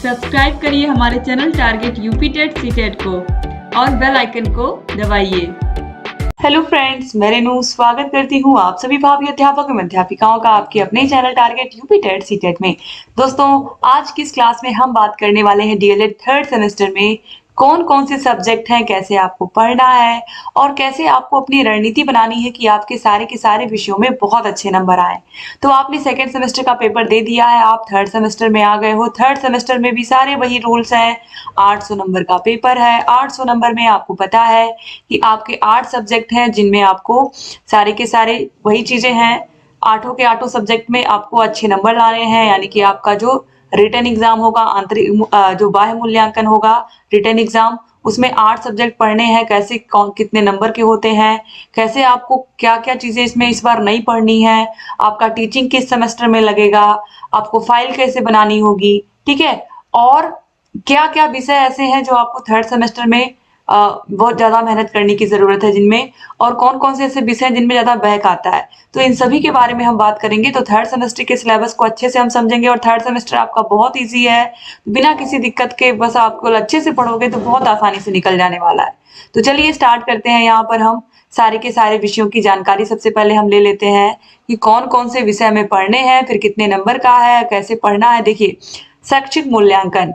Subscribe करिए हमारे channel Target UP TET CTET को और बेल आइकन को दबाइए। हेलो फ्रेंड्स, मैं रेनू स्वागत करती हूँ आप सभी भावी अध्यापक एवं अध्यापिकाओं का आपके अपने channel Target UP TET CTET में। दोस्तों, आज की इस क्लास में हम बात करने वाले हैं डीएलएड थर्ड सेमेस्टर में कौन कौन से सब्जेक्ट हैं, कैसे आपको पढ़ना है और कैसे आपको अपनी रणनीति बनानी है कि आपके सारे के सारे विषयों में बहुत अच्छे नंबर आए। तो आपने सेकेंड सेमेस्टर का पेपर दे दिया है, आप थर्ड सेमेस्टर में आ गए हो। थर्ड सेमेस्टर में भी सारे वही रूल्स हैं। 800 नंबर का पेपर है। 800 नंबर में आपको पता है कि आपके 8 सब्जेक्ट हैं जिनमें आपको सारे के सारे वही चीजें हैं। आठों के आठों सब्जेक्ट में आपको अच्छे नंबर लाने हैं, यानी कि आपका जो रिटन एग्जाम होगा, आंतरिक जो बाह्य मूल्यांकन होगा, रिटन एग्जाम, उसमें 8 सब्जेक्ट पढ़ने हैं। कैसे कौन कितने नंबर के होते हैं, कैसे आपको क्या क्या चीजें इसमें इस बार नहीं पढ़नी है, आपका टीचिंग किस सेमेस्टर में लगेगा, आपको फाइल कैसे बनानी होगी, ठीक है, और क्या क्या विषय ऐसे हैं जो आपको थर्ड सेमेस्टर में बहुत ज्यादा मेहनत करने की जरूरत है जिनमें, और कौन कौन से ऐसे विषय हैं जिनमें ज्यादा बैक आता है। तो इन सभी के बारे में हम बात करेंगे। तो थर्ड सेमेस्टर के सिलेबस को अच्छे से हम समझेंगे और थर्ड सेमेस्टर आपका बहुत इजी है, बिना किसी दिक्कत के, बस आपको अच्छे से पढ़ोगे तो बहुत आसानी से निकल जाने वाला है। तो चलिए स्टार्ट करते हैं। यहाँ पर हम सारे के सारे विषयों की जानकारी सबसे पहले हम ले लेते हैं कि कौन कौन से विषय हमें पढ़ने हैं, फिर कितने नंबर का है, कैसे पढ़ना है। देखिए, शैक्षिक मूल्यांकन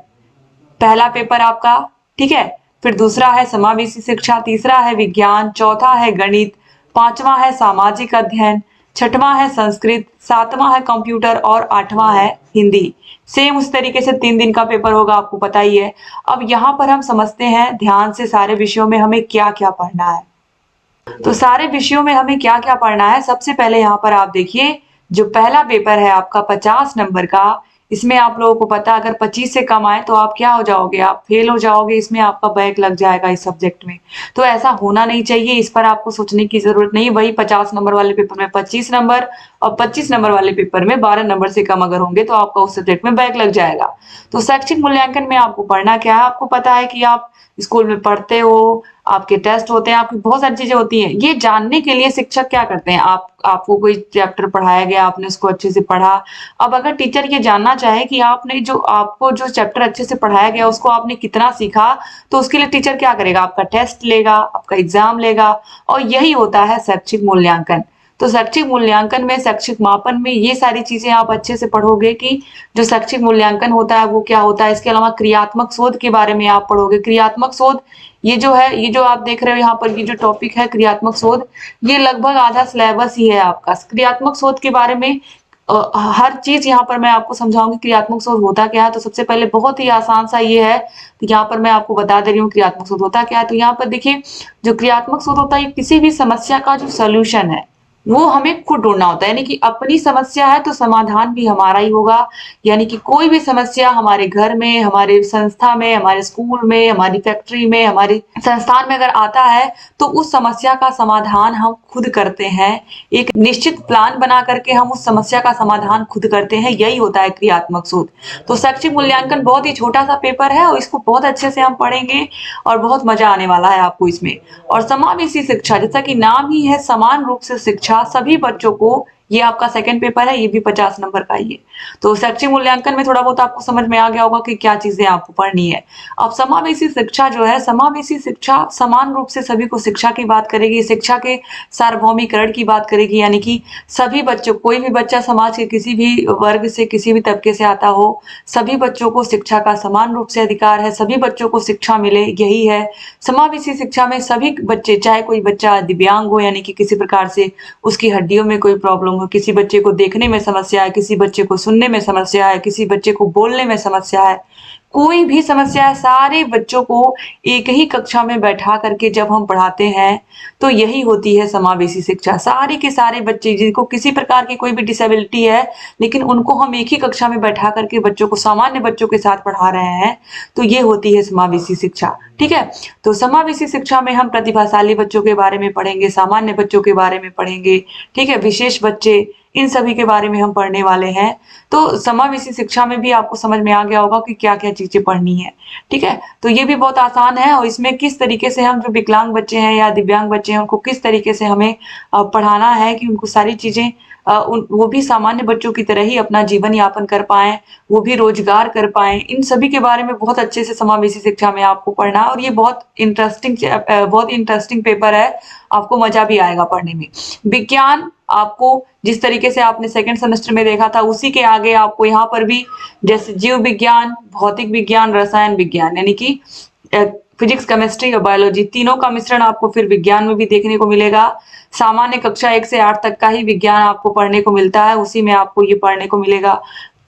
पहला पेपर आपका, ठीक है। फिर दूसरा है समावेशी शिक्षा, तीसरा है विज्ञान, चौथा है गणित, पांचवा है सामाजिक अध्ययन, छठवां है संस्कृत, सातवां है कंप्यूटर और आठवां है हिंदी। सेम उस तरीके से 3 दिन का पेपर होगा, आपको पता ही है। अब यहाँ पर हम समझते हैं ध्यान से सारे विषयों में हमें क्या क्या पढ़ना है। तो सारे विषयों में हमें क्या क्या पढ़ना है, सबसे पहले यहाँ पर आप देखिए, जो पहला पेपर है आपका 50 नंबर का, इसमें आप लोगों को पता, अगर 25 से कम आए तो आप क्या हो जाओगे, आप फेल हो जाओगे, इसमें आपका बैक लग जाएगा इस सब्जेक्ट में। तो ऐसा होना नहीं चाहिए, इस पर आपको सोचने की जरूरत नहीं। वही 50 नंबर वाले पेपर में 25 नंबर और 25 नंबर वाले पेपर में 12 नंबर से कम अगर होंगे तो आपका उस सब्जेक्ट में बैक लग जाएगा। तो शैक्षिक मूल्यांकन में आपको पढ़ना क्या है, आपको पता है कि आप स्कूल में पढ़ते हो, आपके टेस्ट होते हैं, आपकी बहुत सारी चीजें होती हैं। ये जानने के लिए शिक्षक क्या करते हैं, आपको कोई चैप्टर पढ़ाया गया, आपने उसको अच्छे से पढ़ा। अब अगर टीचर ये जानना चाहे कि आपने आपको जो चैप्टर अच्छे से पढ़ाया गया उसको आपने कितना सीखा, तो उसके लिए टीचर क्या करेगा, आपका टेस्ट लेगा, आपका एग्जाम लेगा, और यही होता है शैक्षिक मूल्यांकन। तो शैक्षिक मूल्यांकन में, शैक्षिक मापन में ये सारी चीजें आप अच्छे से पढ़ोगे कि जो शैक्षिक मूल्यांकन होता है वो क्या होता है। इसके अलावा क्रियात्मक शोध के बारे में आप पढ़ोगे। क्रियात्मक शोध, ये जो है, ये जो आप देख रहे हो यहाँ पर, ये जो टॉपिक है क्रियात्मक शोध, ये लगभग आधा सिलेबस ही है आपका। क्रियात्मक शोध के बारे में हर चीज यहाँ पर मैं आपको समझाऊंगी। क्रियात्मक शोध होता क्या है, तो सबसे पहले बहुत ही आसान सा ये है, तो यहाँ पर मैं आपको बता दे रही हूँ क्रियात्मक शोध होता क्या है। तो यहाँ पर देखिए, जो क्रियात्मक शोध होता है, किसी भी समस्या का जो सोल्यूशन है वो हमें खुद ढूंढना होता है, यानी कि अपनी समस्या है तो समाधान भी हमारा ही होगा। यानी कि कोई भी समस्या हमारे घर में, हमारे संस्था में, हमारे स्कूल में, हमारी फैक्ट्री में, हमारे संस्थान में अगर आता है तो उस समस्या का समाधान हम खुद करते हैं। एक निश्चित प्लान बना करके हम उस समस्या का समाधान खुद करते हैं, यही होता है क्रियात्मक शोध। तो शैक्षिक मूल्यांकन बहुत ही छोटा सा पेपर है और इसको बहुत अच्छे से हम पढ़ेंगे और बहुत मजा आने वाला है आपको इसमें। और समावेशी शिक्षा, जैसा कि नाम ही है, समान रूप से शिक्षा सभी बच्चों को, ये आपका सेकंड पेपर है, ये भी 50 नंबर का ही है। तो शैक्षिक मूल्यांकन में थोड़ा बहुत आपको समझ में आ गया होगा कि क्या चीजें आपको पढ़नी है। अब समावेशी शिक्षा जो है, समावेशी शिक्षा समान रूप से सभी को शिक्षा की बात करेगी, शिक्षा के सार्वभौमिकरण की बात करेगी, यानी कि सभी बच्चों, कोई भी बच्चा समाज के किसी भी वर्ग से, किसी भी तबके से आता हो, सभी बच्चों को शिक्षा का समान रूप से अधिकार है, सभी बच्चों को शिक्षा मिले, यही है समावेशी शिक्षा में। सभी बच्चे, चाहे कोई बच्चा दिव्यांग हो, यानी कि किसी प्रकार से उसकी हड्डियों में कोई प्रॉब्लम हो, किसी बच्चे को देखने में समस्या है, किसी बच्चे को सुनने में समस्या है, किसी बच्चे को बोलने में समस्या है, कोई भी समस्या है, सारे बच्चों को एक ही कक्षा में बैठा करके जब हम पढ़ाते हैं तो यही होती है समावेशी शिक्षा। सारे के सारे बच्चे जिनको किसी प्रकार की कोई भी डिसेबिलिटी है, लेकिन उनको हम एक ही कक्षा में बैठा करके बच्चों को, सामान्य बच्चों के साथ पढ़ा रहे हैं, तो ये होती है समावेशी शिक्षा। ठीक है, तो समावेशी शिक्षा में हम प्रतिभाशाली बच्चों के बारे में पढ़ेंगे, सामान्य बच्चों के बारे में पढ़ेंगे, ठीक है, विशेष बच्चे, इन सभी के बारे में हम पढ़ने वाले हैं। तो समावेशी शिक्षा में भी आपको समझ में आ गया होगा कि क्या क्या चीजें पढ़नी है। ठीक है, तो ये भी बहुत आसान है, और इसमें किस तरीके से हम, जो विकलांग बच्चे हैं या दिव्यांग बच्चे हैं, उनको किस तरीके से हमें पढ़ाना है कि उनको सारी चीजें वो भी सामान्य बच्चों की तरह ही अपना जीवन यापन कर पाएं, वो भी रोजगार कर पाएं, इन सभी के बारे में बहुत अच्छे से समावेशी शिक्षा में आपको पढ़ना है। और ये बहुत इंटरेस्टिंग पेपर है, आपको मजा भी आएगा पढ़ने में। विज्ञान आपको जिस तरीके से आपने सेकंड सेमेस्टर में देखा था उसी के आगे आपको यहाँ पर भी, जैसे जीव विज्ञान, भौतिक विज्ञान, रसायन विज्ञान, यानी कि फिजिक्स, केमिस्ट्री और बायोलॉजी, तीनों का मिश्रण आपको फिर विज्ञान में भी देखने को मिलेगा। सामान्य कक्षा 1 से 8 तक का ही विज्ञान आपको पढ़ने को मिलता है, उसी में आपको ये पढ़ने को मिलेगा।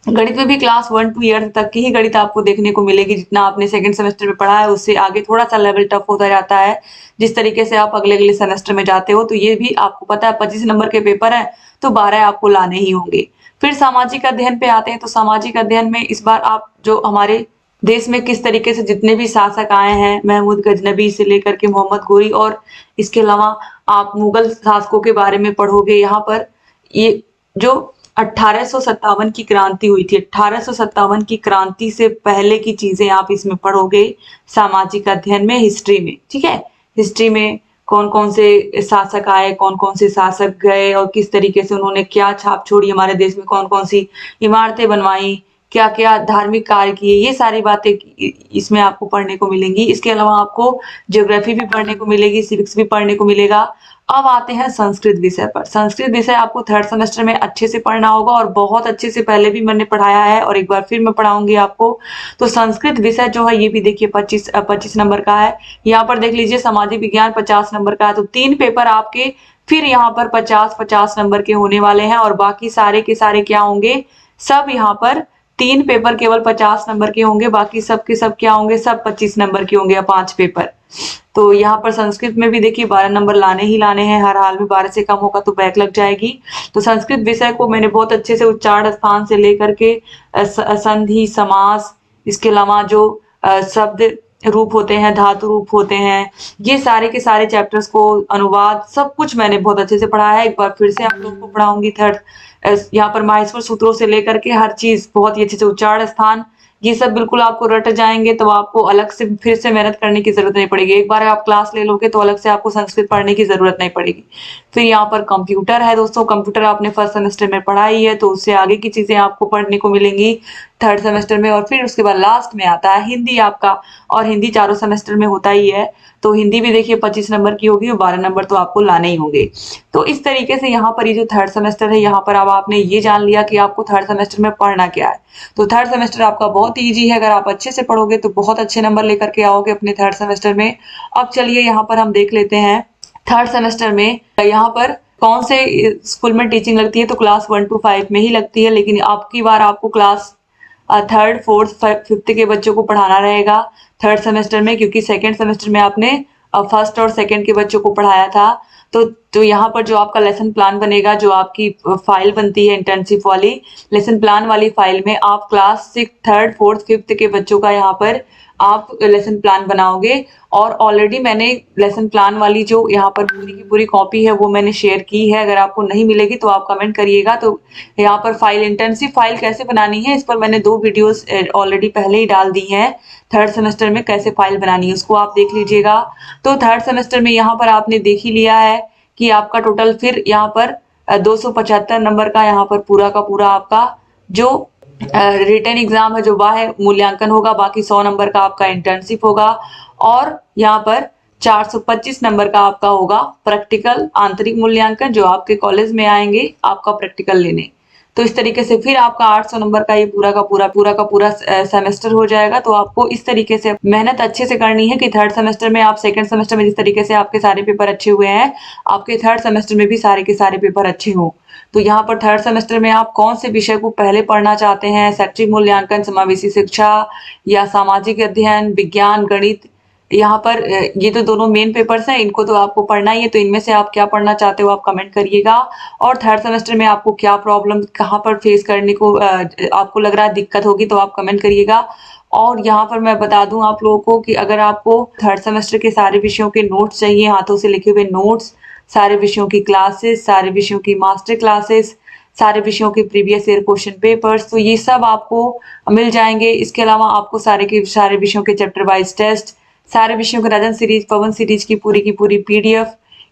गणित में भी क्लास 1 to 8 तक की ही गणित आपको देखने को मिलेगी। जितना आपने सेकंड सेमेस्टर में पढ़ा है उससे आगे थोड़ा सा लेवल टफ होता जाता है जिस तरीके से आप अगले अगले सेमेस्टर में जाते हो। तो ये भी आपको पता है 25 नंबर के पेपर है तो 12 आपको लाने ही होंगे। फिर सामाजिक अध्ययन पे आते हैं, तो सामाजिक अध्ययन में इस बार आप जो हमारे देश में किस तरीके से जितने भी शासक आए हैं, महमूद गजनबी से लेकर के मोहम्मद गोरी, और इसके अलावा आप मुगल शासकों के बारे में पढ़ोगे। यहाँ पर ये जो 1857 की क्रांति हुई थी, 1857 की क्रांति से पहले की चीजें आप इसमें पढ़ोगे सामाजिक अध्ययन में, हिस्ट्री में। ठीक है, हिस्ट्री में कौन कौन से शासक आए, कौन कौन से शासक गए और किस तरीके से उन्होंने क्या छाप छोड़ी हमारे देश में, कौन कौन सी इमारतें बनवाई, क्या क्या धार्मिक कार्य किए, ये सारी बातें इसमें आपको पढ़ने को मिलेंगी। इसके अलावा आपको ज्योग्राफी भी पढ़ने को मिलेगी, सिविक्स भी पढ़ने को मिलेगा। अब आते हैं संस्कृत विषय पर। संस्कृत विषय आपको थर्ड सेमेस्टर में अच्छे से पढ़ना होगा और बहुत अच्छे से पहले भी मैंने पढ़ाया है और एक बार फिर मैं पढ़ाऊंगी आपको। तो संस्कृत विषय जो है ये भी देखिए 25 नंबर का है। यहाँ पर देख लीजिए सामाजिक विज्ञान 50 नंबर का है, तो 3 पेपर आपके फिर यहाँ पर 50-50 नंबर के होने वाले हैं और बाकी सारे के सारे क्या होंगे, सब यहाँ पर 3 पेपर केवल 50 नंबर के होंगे, बाकी सब के सब क्या होंगे, सब 25 नंबर के होंगे या 5 पेपर। तो यहाँ पर संस्कृत में भी देखिए 12 नंबर लाने ही लाने हैं, हर हाल में 12 से कम होगा तो बैक लग जाएगी। तो संस्कृत विषय को मैंने बहुत अच्छे से उच्चारण स्थान से लेकर के संधि, समास, इसके अलावा जो शब्द रूप होते हैं, धातु रूप होते हैं, ये सारे के सारे चैप्टर्स को, अनुवाद, सब कुछ मैंने बहुत अच्छे से पढ़ाया है। एक बार फिर से आप लोगों को पढ़ाऊंगी। यहाँ पर माहेश्वर सूत्रों से लेकर के हर चीज बहुत ही अच्छे से, उच्चारण स्थान, ये सब बिल्कुल आपको रट जाएंगे, तो आपको अलग से फिर से मेहनत करने की जरूरत नहीं पड़ेगी। एक बार आप क्लास ले लोगे तो अलग से आपको संस्कृत पढ़ने की जरूरत नहीं पड़ेगी। फिर यहाँ पर कंप्यूटर है दोस्तों, कंप्यूटर आपने फर्स्ट सेमेस्टर में पढ़ा ही है, तो उससे आगे की चीजें आपको पढ़ने को मिलेंगी थर्ड सेमेस्टर में। और फिर उसके बाद लास्ट में आता है हिंदी आपका, और हिंदी चारों सेमेस्टर में होता ही है, तो हिंदी भी देखिए 25 नंबर की होगी और 12 नंबर तो आपको लाने ही होंगे। तो इस तरीके से यहाँ पर ये जो थर्ड सेमेस्टर है, यहाँ पर अब आपने ये जान लिया कि आपको थर्ड सेमेस्टर में पढ़ना क्या है। तो थर्ड सेमेस्टर आपका बहुत ईजी है, अगर आप अच्छे से पढ़ोगे तो बहुत अच्छे नंबर लेकर के आओगे अपने थर्ड सेमेस्टर में। अब चलिए यहाँ पर हम देख लेते हैं थर्ड सेमेस्टर में यहाँ पर कौन से स्कूल में टीचिंग लगती है। तो क्लास 1 to 5 में ही लगती है, लेकिन आपकी बार आपको क्लास 3rd, 4th, 5th के बच्चों को पढ़ाना रहेगा थर्ड सेमेस्टर में, क्योंकि सेकेंड सेमेस्टर में आपने फर्स्ट और सेकेंड के बच्चों को पढ़ाया था। तो यहाँ पर जो आपका लेसन प्लान बनेगा, जो आपकी फाइल बनती है इंटर्नशिप वाली, लेसन प्लान वाली फाइल में आप क्लास 6, 3rd, 4th, 5th के बच्चों का यहाँ पर आप लेसन प्लान बनाओगे। और ऑलरेडी मैंने लेसन प्लान वाली जो यहाँ पर पूरी की पूरी कॉपी है वो मैंने शेयर की है, अगर आपको नहीं मिलेगी तो आप कमेंट करिएगा। तो यहाँ पर फाइल, इंटर्नशिप फाइल कैसे बनानी है, इस पर मैंने 2 वीडियोस ऑलरेडी पहले ही डाल दी हैं। थर्ड सेमेस्टर में कैसे फाइल बनानी है उसको आप देख लीजिएगा। तो थर्ड सेमेस्टर में यहाँ पर आपने देख ही लिया है कि आपका टोटल फिर यहाँ पर 275 नंबर का यहाँ पर पूरा का पूरा आपका जो रिटन एग्जाम है, जो वह मूल्यांकन होगा। बाकी 100 नंबर का आपका इंटर्नशिप होगा और यहाँ पर 425 नंबर का आपका होगा प्रैक्टिकल आंतरिक मूल्यांकन, जो आपके कॉलेज में आएंगे आपका प्रैक्टिकल लेने। तो इस तरीके से फिर आपका 800 नंबर का ये पूरा का पूरा सेमेस्टर हो जाएगा। तो आपको इस तरीके से मेहनत अच्छे से करनी है कि थर्ड सेमेस्टर में आप सेकंड सेमेस्टर में जिस तरीके से आपके सारे पेपर अच्छे हुए हैं, आपके थर्ड सेमेस्टर में भी सारे के सारे पेपर अच्छे हों। तो यहाँ पर थर्ड सेमेस्टर में आप कौन से विषय को पहले पढ़ना चाहते हैं, शैक्षिक मूल्यांकन, समावेशी शिक्षा या सामाजिक अध्ययन, विज्ञान, गणित, यहाँ पर ये तो दोनों मेन पेपर्स हैं, इनको तो आपको पढ़ना ही है। तो इनमें से आप क्या पढ़ना चाहते हो आप कमेंट करिएगा। और थर्ड सेमेस्टर में आपको क्या प्रॉब्लम कहाँ पर फेस करने को आपको लग रहा है दिक्कत होगी, तो आप कमेंट करिएगा। और यहाँ पर मैं बता दूं आप लोगों को कि अगर आपको थर्ड सेमेस्टर के सारे विषयों के नोट्स चाहिए, हाथों से लिखे हुए नोट्स, सारे विषयों की क्लासेस, सारे विषयों की मास्टर क्लासेस, सारे विषयों के प्रीवियस ईयर क्वेश्चन पेपर्स, तो ये सब आपको मिल जाएंगे। इसके अलावा आपको सारे विषयों के चैप्टर वाइज टेस्ट, सारे विषयों के राजन सीरीज, पवन सीरीज की पूरी PDF,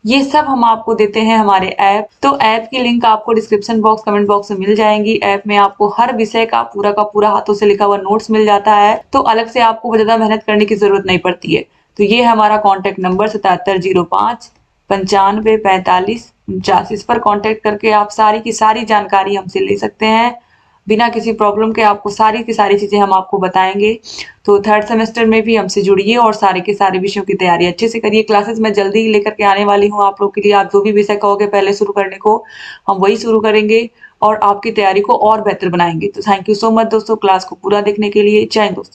ये सब हम आपको देते हैं हमारे ऐप। तो ऐप की लिंक आपको डिस्क्रिप्शन बॉक्स, कमेंट बॉक्स में मिल जाएंगी। ऐप में आपको हर विषय का पूरा हाथों से लिखा हुआ नोट्स मिल जाता है, तो अलग से आपको ज्यादा मेहनत करने की जरूरत नहीं पड़ती है। तो ये है हमारा कॉन्टेक्ट नंबर 7705 95 45 49। इस पर कॉन्टेक्ट करके आप सारी की सारी जानकारी हमसे ले सकते हैं। बिना किसी प्रॉब्लम के आपको सारी की सारी चीजें हम आपको बताएंगे। तो थर्ड सेमेस्टर में भी हमसे जुड़िए और सारे के सारे विषयों की तैयारी अच्छे से करिए। क्लासेस मैं जल्दी ही लेकर के आने वाली हूँ आप लोग के लिए। आप जो भी विषय कहोगे पहले शुरू करने को, हम वही शुरू करेंगे और आपकी तैयारी को और बेहतर बनाएंगे। तो थैंक यू सो मच दोस्तों, क्लास को पूरा देखने के लिए। जय हिंद दोस्तों।